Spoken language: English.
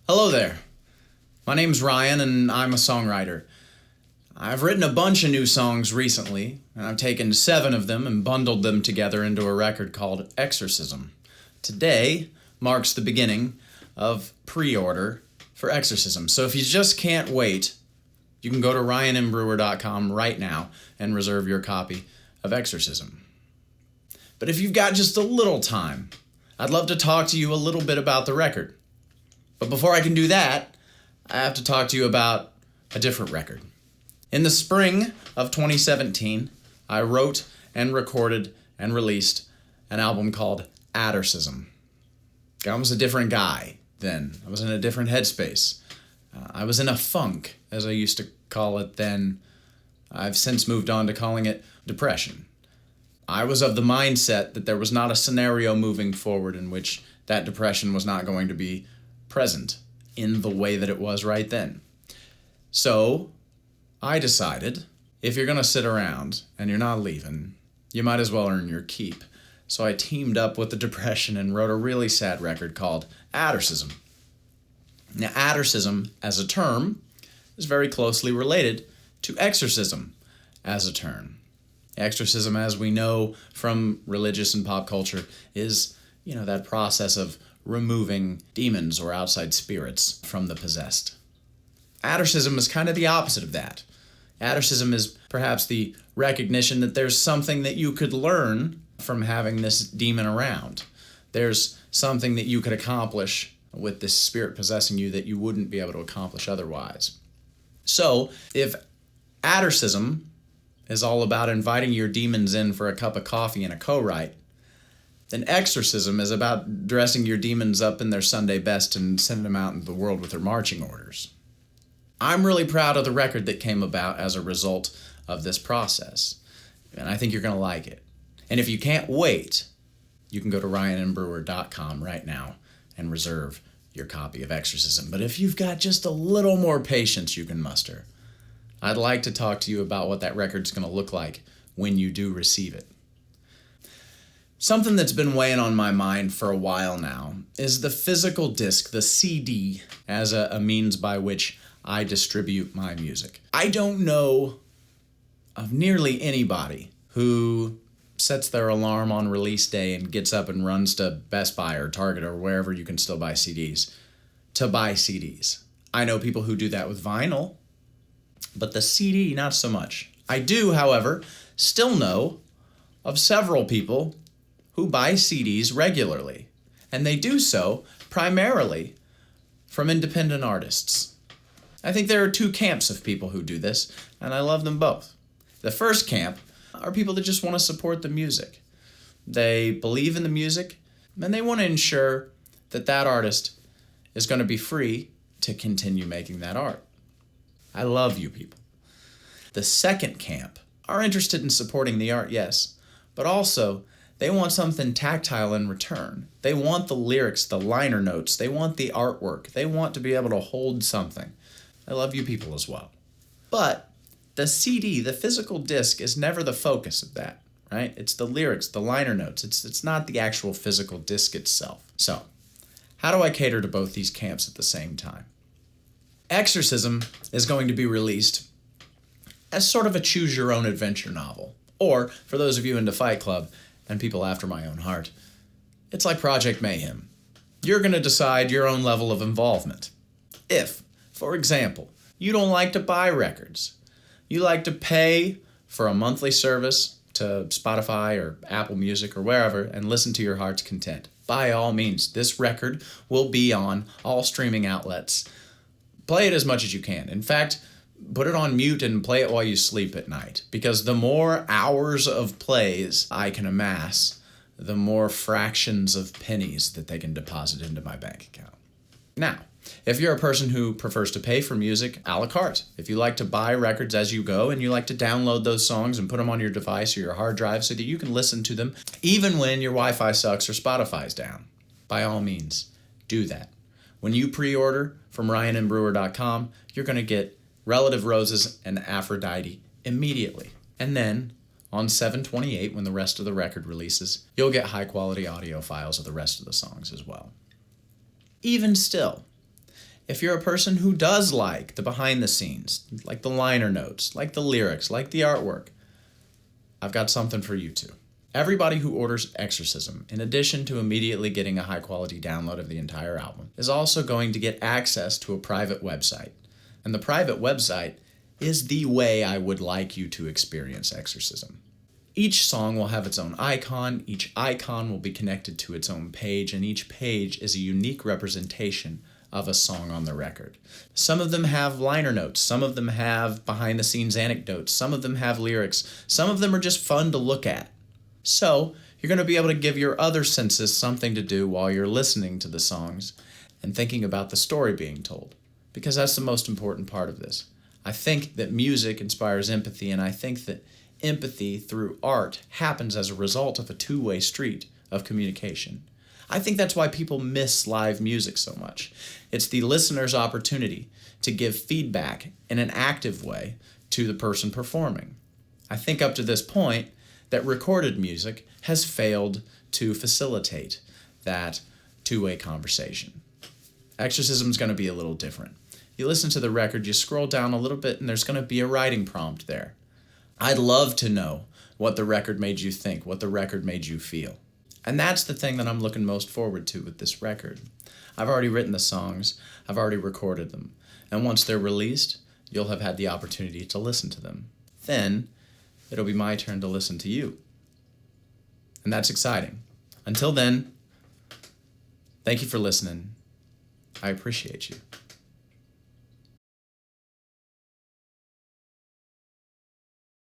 Hello there. My name's Ryan, and I'm a songwriter. I've written a bunch of new songs recently, and I've taken 7 of them and bundled them together into a record called Exorcism. Today marks the beginning of pre-order for Exorcism. So if you just can't wait, you can go to ryanandbrewer.com right now and reserve your copy of Exorcism. But if you've got just a little time, I'd love to talk to you a little bit about the record. But before I can do that, I have to talk to you about a different record. In the spring of 2017, I wrote and recorded and released an album called Adorcism. I was a different guy then. I was in a different headspace. I was in a funk, as I used to call it then. I've since moved on to calling it depression. I was of the mindset that there was not a scenario moving forward in which that depression was not going to be present in the way that it was right then. So I decided, if you're going to sit around and you're not leaving, you might as well earn your keep. So I teamed up with the depression and wrote a really sad record called Adorcism. Now, Adorcism as a term is very closely related to exorcism as a term. Exorcism, as we know from religious and pop culture, is, that process of removing demons or outside spirits from the possessed. Adorcism is kind of the opposite of that. Adorcism is perhaps the recognition that there's something that you could learn from having this demon around. There's something that you could accomplish with this spirit possessing you that you wouldn't be able to accomplish otherwise. So, if Adorcism is all about inviting your demons in for a cup of coffee and a co-write, then Exorcism is about dressing your demons up in their Sunday best and sending them out into the world with their marching orders. I'm really proud of the record that came about as a result of this process, and I think you're going to like it. And if you can't wait, you can go to ryanandbrewer.com right now and reserve your copy of Exorcism. But if you've got just a little more patience you can muster, I'd like to talk to you about what that record's going to look like when you do receive it. Something that's been weighing on my mind for a while now is the physical disc, the CD, as a means by which I distribute my music. I don't know of nearly anybody who sets their alarm on release day and gets up and runs to Best Buy or Target or wherever you can still buy CDs to buy CDs. I know people who do that with vinyl, but the CD, not so much. I do, however, still know of several people who buy CDs regularly, and they do so primarily from independent artists. I think there are 2 camps of people who do this, and I love them both. The first camp are people that just want to support the music. They believe in the music, and they want to ensure that that artist is going to be free to continue making that art. I love you people. The second camp are interested in supporting the art, yes, but also they want something tactile in return. They want the lyrics, the liner notes. They want the artwork. They want to be able to hold something. I love you people as well. But the CD, the physical disc, is never the focus of that, right? It's the lyrics, the liner notes. It's not the actual physical disc itself. So, how do I cater to both these camps at the same time? Exorcism is going to be released as sort of a choose-your-own-adventure novel. Or, for those of you into Fight Club and people after my own heart, it's like Project Mayhem. You're going to decide your own level of involvement. If, for example, you don't like to buy records, you like to pay for a monthly service to Spotify or Apple Music or wherever and listen to your heart's content, by all means, this record will be on all streaming outlets. Play it as much as you can. In fact, put it on mute and play it while you sleep at night, because the more hours of plays I can amass, the more fractions of pennies that they can deposit into my bank account. Now, if you're a person who prefers to pay for music a la carte, if you like to buy records as you go and you like to download those songs and put them on your device or your hard drive so that you can listen to them even when your Wi-Fi sucks or Spotify's down, by all means, do that. When you pre-order from ryanandbrewer.com, you're going to get Relative Roses and Aphrodite immediately. And then, on 7/28, when the rest of the record releases, you'll get high-quality audio files of the rest of the songs as well. Even still, If you're a person who does like the behind the scenes, like the liner notes, like the lyrics, like the artwork, I've got something for you too. Everybody who orders Exorcism, in addition to immediately getting a high-quality download of the entire album, is also going to get access to a private website. And the private website is the way I would like you to experience Exorcism. Each song will have its own icon, each icon will be connected to its own page, and each page is a unique representation of a song on the record. Some of them have liner notes, some of them have behind-the-scenes anecdotes, some of them have lyrics, some of them are just fun to look at. So, you're going to be able to give your other senses something to do while you're listening to the songs and thinking about the story being told, because that's the most important part of this. I think that music inspires empathy, and I think that empathy through art happens as a result of a two-way street of communication. I think that's why people miss live music so much. It's the listener's opportunity to give feedback in an active way to the person performing. I think up to this point that recorded music has failed to facilitate that two-way conversation. Exorcism is going to be a little different. You listen to the record, you scroll down a little bit, and there's going to be a writing prompt there. I'd love to know what the record made you think, what the record made you feel. And that's the thing that I'm looking most forward to with this record. I've already written the songs, I've already recorded them, and once they're released, you'll have had the opportunity to listen to them. Then, it'll be my turn to listen to you. And that's exciting. Until then, thank you for listening. I appreciate you.